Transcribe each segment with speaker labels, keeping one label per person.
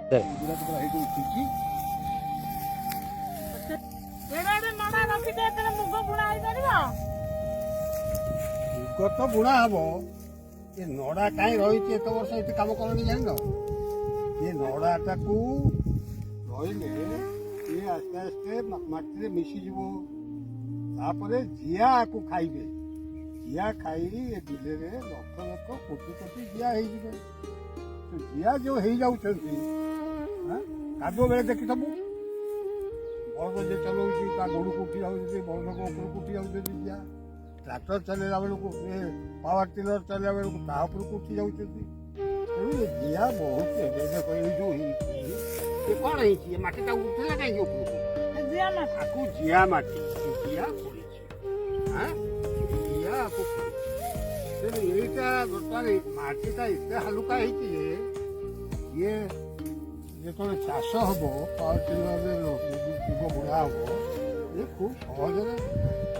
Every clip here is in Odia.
Speaker 1: ମୁଗ ତ ବୁଣା ହବ। ଏ ନଡ଼ା କାହିଁ ରହିଛି ଏତେ ବର୍ଷ ଏଠି କାମ କଲଣି ଜାଣିନ? ଏ ନଡ଼ାଟାକୁ ରହିଲେ ଏ ଆସ୍ତେ ଆସ୍ତେ ମାଟିରେ ମିଶିଯିବ। ତାପରେ ଜିଆ ଆକୁ ଖାଇବେ। ଜିଆ ଖାଇ ଏ ବିଲରେ ଲକ୍ଷ ଲକ୍ଷ କୋଟି କୋଟି ଜିଆ ହେଇଯିବେ। ଜିଆ ଯୋଉ ହେଇଯାଉଛନ୍ତି କାଦୁଅ ବେଳେ ଦେଖିଥବୁ ବଳଦ ଯେ ଚଲାଉଛି ତା ଗୋଡ଼କୁ ଉଠି ଯାଉଛନ୍ତି, ବଳଦଙ୍କ ଉପରକୁ ଉଠି ଯାଉଛନ୍ତି ଜିଆ। ଟ୍ରାକ୍ଟର ଚଲେଇଲା ବେଳକୁ ପାୱାର ଟିଲର ଚଲେଇଲା ବେଳକୁ ତା ଉପରକୁ ଉଠି ଯାଉଛନ୍ତି। ତେଣୁ ଏ ଜିଆ ବହୁତ ଏଇ ଯୋଉ ହେଇଛି କ'ଣ ହେଇଛି ଏ ମାଟିଟା ଉଠିଲା କାହିଁକି ଉପରକୁ? ଆକୁ ଜିଆ ମାଟି ଜିଆ ପଡ଼ିଛି ଜିଆ ଆକୁ ପଡ଼ିଛି। ତେଣୁ ଏଇଟା ବର୍ତ୍ତମାନ ମାଟିଟା ଏତେ ହାଲୁକା ହେଇଛି ଯେ ଇଏ ଯେତେବେଳେ ଚାଷ ହବ ପାୱାର ଟିଲରରେ ଯୁଗ ବୁଢ଼ା ହବ ଇଏ ଖୁବ୍ ସହଜରେ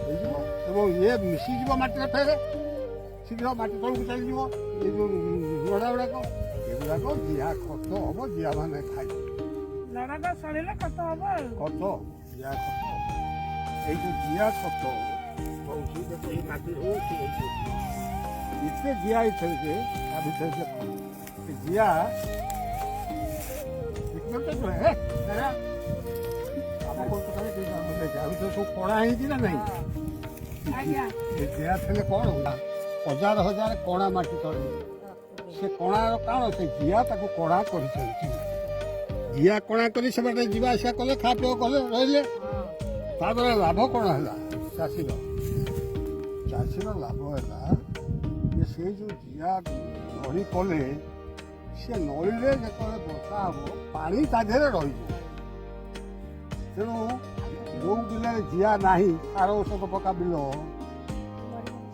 Speaker 1: ହେଇଯିବ ଏବଂ ଇଏ ମିଶିଯିବ ମାଟିରେ ଫେରେ ଶୀଘ୍ର ମାଟି ତଳକୁ ଚାଲିଯିବ। ଏ ଯେଉଁ ନଡ଼ା ଗୁଡ଼ାକ ଏଗୁଡ଼ାକ ଜିଆ ଖତ ହବ, ଜିଆ ମାନେ ଖାଇବେ।
Speaker 2: ନଡ଼ାଟା ସରିଲେ ଖତ ହବ ଆଉ
Speaker 1: ଖତ ଜିଆ ଖତ ହବ। ଏଇ ଯେଉଁ ଜିଆ ଖତ ହେଉଛି ଏଇ ମାଟି ହେଉଛି ଏତେ ଜିଆ ହେଇଥାଏ ଯେ ତା ଭିତରେ ସେ ଜିଆ ସବୁ କଣା ହେଇଛି ନା ନାହିଁ? ଜିଆ ଥିଲେ କ'ଣ ହେଲା? ହଜାର ହଜାର କଣା ମାଟି ତଳେ ସେ କଣାର କାରଣ ସେ ଜିଆ ତାକୁ କଣା କରିଛନ୍ତି। ଜିଆ କଣା କରି ସେମାନେ ଯିବା ଆସିବା କଲେ, ଖା ପିଅ କଲେ, ରହିଲେ। ତାପରେ ଲାଭ କ'ଣ ହେଲା ଚାଷୀର? ଚାଷୀର ଲାଭ ହେଲା ଯେ ସେ ଯେଉଁ ଜିଆ ନଳି କଲେ ସେ ନଳିରେ ଯେତେବେଳେ ବର୍ଷା ହବ ପାଣି ତା ଦେହରେ ରହିଯିବ। ତେଣୁ ଯେଉଁ ବିଲରେ ଜିଆ ନାହିଁ, ସାର ଔଷଧ ପକା ବିଲ,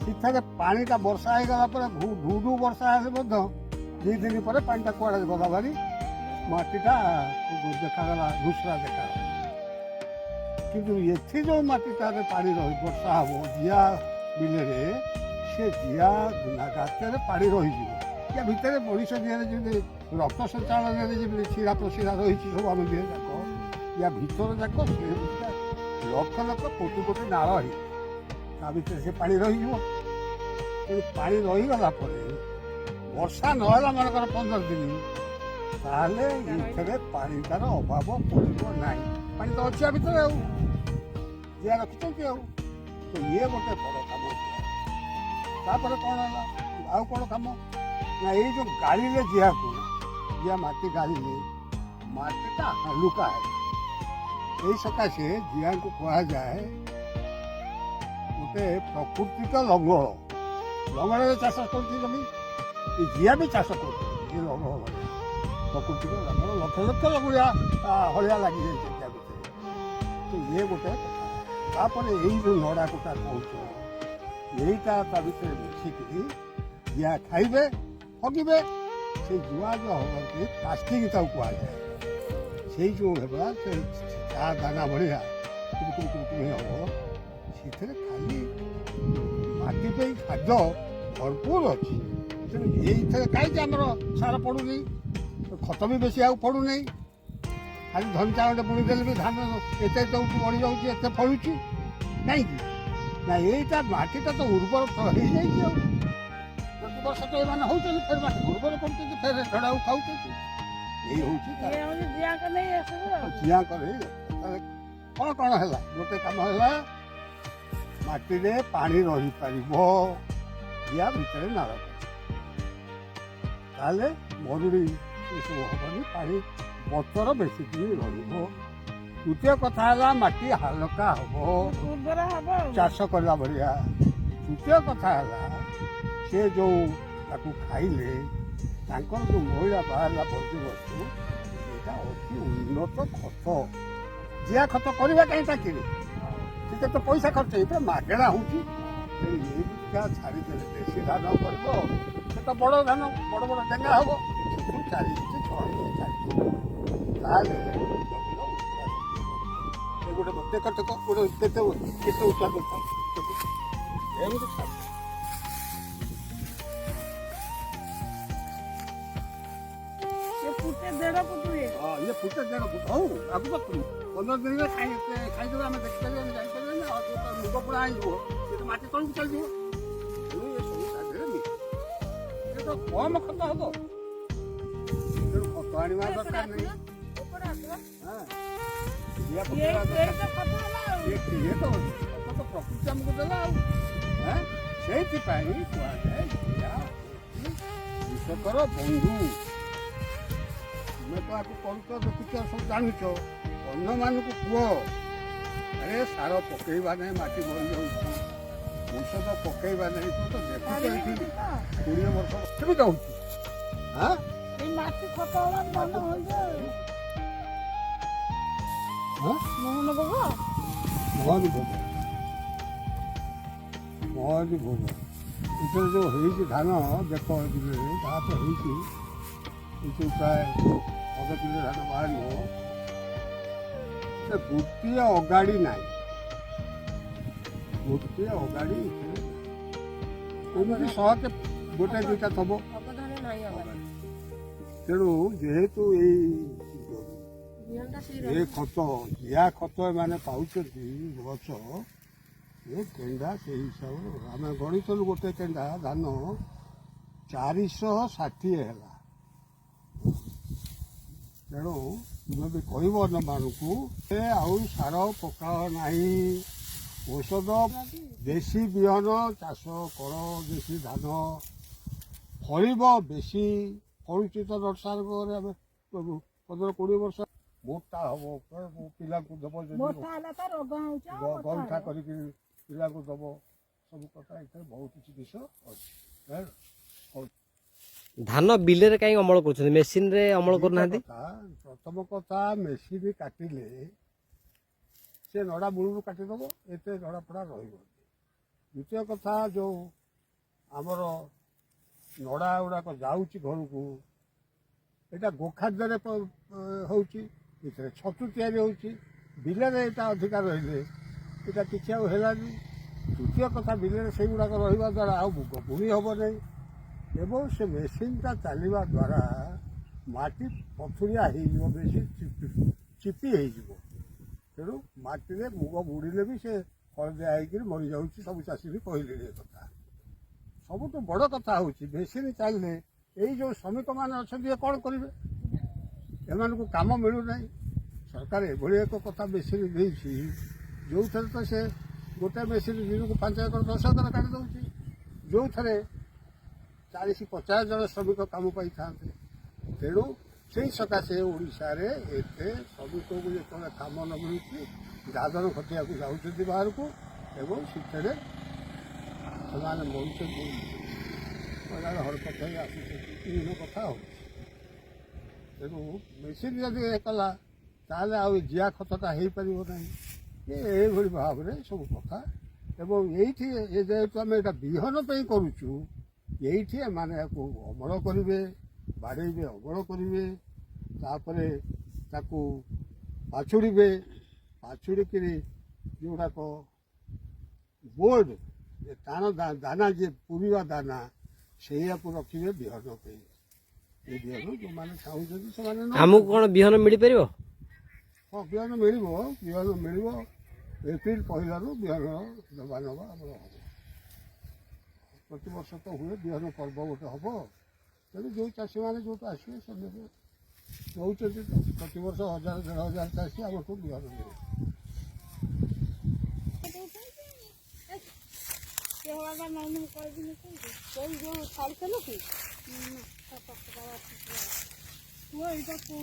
Speaker 1: ସେଠାରେ ପାଣିଟା ବର୍ଷା ହେଇଗଲା ପରେ ଢୁ ବର୍ଷା ହେଲେ ମଧ୍ୟ 2 ଦିନ ପରେ ପାଣିଟା କୁଆଡ଼େ ଗଲା ଭାରି ମାଟିଟା ଦେଖାଗଲା ଧୂସରା ଦେଖାଗଲା। କିନ୍ତୁ ଏଠି ଯେଉଁ ମାଟିଟାରେ ପାଣି ରହି ବର୍ଷା ହବ ଜିଆ ବିଲରେ ସେ ଜିଆ ଗାତରେ ପାଣି ରହିଯିବ। ୟା ଭିତରେ ମଣିଷ ଦେହରେ ଯେମିତି ରକ୍ତ ସଞ୍ଚାଳନରେ ଯେମିତି ଶିରା ପ୍ରଶିରା ରହିଛି ସବୁ ଆମ ଦେହ ଯାକ, ୟା ଭିତର ଯାକ ସେ ଲକ୍ଷ ଲକ୍ଷ କୋଟି କୋଟି ନାଳ ହେଇଛି। ତା ଭିତରେ ସେ ପାଣି ରହିଯିବ। ତେଣୁ ପାଣି ରହିଗଲା ପରେ ବର୍ଷା ନହେଲା ମନେକର 15 ଦିନ, ତାହେଲେ ଏଥିରେ ପାଣିଟାର ଅଭାବ ପଡ଼ିବ ନାହିଁ। ପାଣି ତ ଅଛି ଆ ଭିତରେ ଆଉ ଜିଆ ରଖିଛନ୍ତି ଆଉ। ତ ଇଏ ଗୋଟେ ବଡ଼ କାମ। ତାପରେ କ'ଣ ହେଲା ଆଉ କ'ଣ କାମ ନା ଏଇ ଯେଉଁ ଗାଳିଲେ ଜିଆକୁ, ଜିଆ ମାଟି ଗାଳିଲେ ମାଟିଟା ହାଲୁକା ହେଲା। ଏଇ ସକାଶେ ଜିଆଙ୍କୁ କୁହାଯାଏ ଗୋଟେ ପ୍ରାକୃତିକ ଲଙ୍ଗଳ। ଲଙ୍ଗଳରେ ଚାଷ କରୁଛି ଜମି, ଏ ଜିଆ ବି ଚାଷ କରୁଛି ଏ ଲଙ୍ଗଳ ଭଳିଆ ପ୍ରାକୃତିକ ଲଙ୍ଗଳ। ଲକ୍ଷ ଲକ୍ଷ ଲଙ୍ଗଳିଆ ହଳିଆ ଲାଗିଯାଇଛି ଜିଆ ଭିତରେ। ତ ଇଏ ଗୋଟେ କଥା। ତାପରେ ଏଇ ଯେଉଁ ନଡ଼ା କୁଟା କହୁଛ ଏଇଟା ତା ଭିତରେ ମିଶିକିରି ଜିଆ ଖାଇବେ, ହଗିବେ। ସେଇ ଜୁଆ ଯେଉଁ ହବନ୍ତି ପ୍ଲାଷ୍ଟିକ ତାକୁ କୁହାଯାଏ। ସେଇ ଯେଉଁ ହେବା ସେ ଚା ଦାନା ଭଳିଆ ଟୁକୁଟୁକୁ ହବ, ସେଥିରେ ଖାଲି ମାଟି ପାଇଁ ଖାଦ୍ୟ ଭରପୁର ଅଛି। ତେଣୁ ଏଇଥିରେ କାହିଁକି ଆମର ସାର ପଡ଼ୁନି, ଖତ ବି ବେଶୀ ଆଉ ପଡ଼ୁନି। ଖାଲି ଧନ ଚାଉଳଟେ ବୁଣି ଦେଲେ ବି ଧାନ ଏତେ ଦେଉଛି, ବଢ଼ିଯାଉଛି, ଏତେ ଫଳୁଛି। କାହିଁକି ନା ଏଇଟା ମାଟିଟା ତ ଉର୍ବର ହେଇଯାଇଛି। ଆଉ ପ୍ରତିବର୍ଷ ତ ଏମାନେ ହେଉଛନ୍ତି, ଫେର ମାଟି ଉର୍ବର କରୁଛନ୍ତି, ଫେର ଝଡ଼ାକୁ ଖାଉଛନ୍ତି। ଏଇ ହେଉଛି ଜିଆଙ୍କ ନେଇ କ'ଣ କ'ଣ ହେଲା? ଗୋଟେ କାମ ହେଲା ମାଟିରେ ପାଣି ରହିପାରିବ, ଜିଆ ଭିତରେ ନାଳ, ତାହେଲେ ମରୁଡ଼ି ଏସବୁ ହେବନି, ପାଣି ବତର ବେଶୀ ଦିନ ରହିବ। ଦ୍ୱିତୀୟ କଥା ହେଲା ମାଟି ହାଲକା ହବ, ଚାଷ କଲା ଭଳିଆ। ତୃତୀୟ କଥା ହେଲା ସେ ଯେଉଁ ତାକୁ ଖାଇଲେ ତାଙ୍କର ଯେଉଁ ମଇଳା ବାହାରିଲା ବର୍ଜ୍ୟବସ୍ତୁ, ସେଇଟା ଅତି ଉନ୍ନତ ଖତ। ଜିଆ ଖତ କରିବା କାହିଁ ଚାକିରି, ସେତେ ତ ପଇସା ଖର୍ଚ୍ଚ ହେଇଥିବ, ମାଗେଣା ହେଉଛି। ତେଣୁ ଏଇଟା ଛାଡ଼ିଦେଲେ ଦେଶୀ ଧାନ କରିବ, ସେ ତ ବଡ଼ ଧାନ, ବଡ଼ ବଡ଼ ଡେଙ୍ଗା ହେବ, ସେଥିରୁ 4 ଇଞ୍ଚ 6 ଇଞ୍ଚ ଛାଡ଼ିଯିବ। ତାହେଲେ ଗୋଟେ ଦେଖ ଗୋଟେ କେତେ ଉଚ୍ଚା କରିଥାଏ ଏମିତି ଛାଡ଼।
Speaker 2: ଫୁଟେ ଦେଢ଼ ଫୁଟ ହୁଏ।
Speaker 1: ହଁ ଇଏ ଫୁଟେ 1.5 ଫୁଟ ହଉ ଆଗକୁ ତ 15 ଦିନରେ ଖାଇଦେବେ ଆମେ ଦେଖିପାରିବାନି ଜାଣିପାରିବାନି ଆଉ ଯୋଉ ତ ମୁଗ ପୁରା ହେଇଯିବ ସେ ତ ମାଟି ତଳକୁ ଚାଲିଯିବ ତେଣୁ ଏ ସବୁ ତା ଦେହରେ ମିଶେ ଏ ତ କମ ଖତ ହବ ତେଣୁ ଖତ ଆଣିବା ଦରକାର ନାହିଁ ହଁ ଜିଆ ପକେଇବା ଦରକାର ଇଏ ତ ଖତ ତ ପ୍ରକୃତି ଆମକୁ ଦେଲା ଆଉ ସେଇଥିପାଇଁ କୁହାଯାଏ ଜିଆ କୃଷକର ବନ୍ଧୁ ତୁମେ ତ ଆକୁ କରୁଛ ଦେଖୁଛ ସବୁ ଜାଣୁଛ ଅନ୍ୟମାନଙ୍କୁ କୁହ ଆରେ ସାର ପକେଇବା ନାହିଁ ମାଟି ମରିଯାଉଛି ଔଷଧ ପକେଇବା ନାହିଁ ତୁ ତ ଦେଖୁଛ ଏଠି 20 ବର୍ଷ କେମିତି ହଉଛି ହଁ
Speaker 2: ଏଇ ମାଟି ଖତ ହବା ଭଲ ହୋଇଯାଏ। ମୋହନ ଭୋଗ
Speaker 1: ମୋହନ ଭୋଗ ଏଥିରେ ଯେଉଁ ହେଇଛି ଧାନ ଦେଖ ବିଲରେ ଯାହା ତ ହେଇଛି ଏଠି ପ୍ରାୟ 10 କିଲୋ ଧାନ ବାହାରିବ ସେ ଗୋଟିଏ ଅଗାଡ଼ି ନାହିଁ ଗୋଟିଏ ଅଗାଡ଼ି ଏମିତି ସହଜେ ଗୋଟେ ଦୁଇଟା ଥବ ତେଣୁ ଯେହେତୁ ଏ ଖତ ଜିଆ ଖତ ଏମାନେ ପାଉଛନ୍ତି ଗଛ ଏ କେଣ୍ଡା ସେଇ ହିସାବରେ ଆମେ ଗଣିଥିଲୁ ଗୋଟେ କେଣ୍ଡା ଧାନ 460 ହେଲା ତେଣୁ ତୁମେ ବି କହିବ ଅନ୍ୟମାନଙ୍କୁ ଆଉ ସାର ପକାଅ ନାହିଁ ଔଷଧ ଦେଶୀ ବିହନ ଚାଷ କର ଦେଶୀ ଧାନ ଫଳିବ ବେଶୀ ଫଳୁଛି ତ ଦର୍ଶାରେ ଆମେ 15-20 ବର୍ଷ ମୋଟା ହବ ପିଲାଙ୍କୁ ଦେବ ଯଦି ଗଇଠା କରିକି ପିଲାଙ୍କୁ ଦେବ ସବୁ କଥା ଏଥିରେ ବହୁତ ଜିନିଷ ଅଛି
Speaker 3: ଧାନ ବିଲରେ କାହିଁ ଅମଳ କରୁଛନ୍ତି ମେସିନରେ ଅମଳ କରୁନାହାନ୍ତି
Speaker 1: ପ୍ରଥମ କଥା ମେସିନ୍ କାଟିଲେ ସେ ନଡ଼ା ମୂଳରୁ କାଟିଦେବ ଏତେ ନଡ଼ା ଫଡ଼ା ରହିବନି ଦ୍ୱିତୀୟ କଥା ଯେଉଁ ଆମର ନଡ଼ା ଗୁଡ଼ାକ ଯାଉଛି ଘରକୁ ଏଇଟା ଗୋଖାଦ୍ୟରେ ହେଉଛି ଏଥିରେ ଛତୁ ତିଆରି ହେଉଛି ବିଲରେ ଏଇଟା ଅଧିକା ରହିଲେ ଏଇଟା କିଛି ଆଉ ହେଲାନି ତୃତୀୟ କଥା ବିଲରେ ସେଇଗୁଡ଼ାକ ରହିବା ଦ୍ୱାରା ଆଉ ମୁଗ ବୁଣି ହେବ ନାହିଁ ଏବଂ ସେ ମେସିନ୍ଟା ଚାଲିବା ଦ୍ୱାରା ମାଟି ପଥୁରିଆ ହେଇଯିବ ବେଶୀ ଚିପି ହେଇଯିବ ତେଣୁ ମାଟିରେ ମୁଗ ବୁଡ଼ିଲେ ବି ସେ ହଳଦିଆ ହେଇକିରି ମରିଯାଉଛି ସବୁ ଚାଷୀ ବି କହିଲେଣି ଏ କଥା ସବୁଠୁ ବଡ଼ କଥା ହେଉଛି ମେସିନ୍ ଚାଲିଲେ ଏଇ ଯେଉଁ ଶ୍ରମିକମାନେ ଅଛନ୍ତି ଏ କ'ଣ କରିବେ ଏମାନଙ୍କୁ କାମ ମିଳୁନାହିଁ ସରକାର ଏଭଳି ଏକ କଥା ମେସିନ୍ ଦେଇଛି ଯେଉଁଥିରେ ତ ସେ ଗୋଟେ ମେସିନ୍ ଦିନକୁ 5 ଏକର 10 ଏକର କାଟି ଦେଉଛି ଯେଉଁଥିରେ 40-50 ଜଣ ଶ୍ରମିକ କାମ ପାଇଥାନ୍ତେ ତେଣୁ ସେଇ ସକାଶେ ଓଡ଼ିଶାରେ ଏତେ ଶ୍ରମିକଙ୍କୁ ଯେତେବେଳେ କାମ ନ ମିଳୁଛି ଦାଦନ ଖଟିବାକୁ ଯାଉଛନ୍ତି ବାହାରକୁ ଏବଂ ସେଥିରେ ସେମାନେ ମରୁଛନ୍ତି ହଇରାଣ ହରକତ ହେଇ ଆସୁଛନ୍ତି ବିଭିନ୍ନ କଥା ହେଉଛି ତେଣୁ ମେସିନ୍ ଯଦି ଏ କଲା ତାହେଲେ ଆଉ ଜିଆ ଖତଟା ହେଇପାରିବ ନାହିଁ ଏଇଭଳି ଭାବରେ ସବୁ କଥା ଏବଂ ଏଇଠି ଯେହେତୁ ଆମେ ଏଇଟା ବିହନ ପାଇଁ କରୁଛୁ ଏଇଠି ଏମାନେ ଏହାକୁ ଅମଳ କରିବେ ବାଡ଼େଇବେ ଅମଳ କରିବେ ତାପରେ ତାକୁ ବାଛୁଡ଼ିବେ ବାଛୁଡ଼ିକିରି ଯେଉଁଗୁଡ଼ାକ ବୋର୍ଡ଼ ଟାଣ ଦାନା ଯିଏ ପୁରିବା ଦାନା ସେଇଆକୁ ରଖିବେ ବିହନ ପାଇଁ ଏ ବିହନ ଯେଉଁମାନେ ଚାହୁଁଛନ୍ତି ସେମାନେ
Speaker 3: ଆମକୁ କ'ଣ ବିହନ ମିଳିପାରିବ
Speaker 1: ହଁ ବିହନ ମିଳିବ ଏପ୍ରିଲ 1ରୁ ବିହନ ଦେବା ନେବା ଆମର ହେବ ପ୍ରତିବର୍ଷ ତ ହୁଏ ବିହନ ପର୍ବ ଗୋଟେ ହେବ ତେଣୁ ଯେଉଁ ଚାଷୀମାନେ ଯେଉଁଠୁ ଆସିବେ ସେମାନେ ନେଉଛନ୍ତି ପ୍ରତିବର୍ଷ 1000-1500 ଚାଷୀ ଆମଠୁ ବିହନ ନେବେ
Speaker 2: ଏଇଟା କୋଉ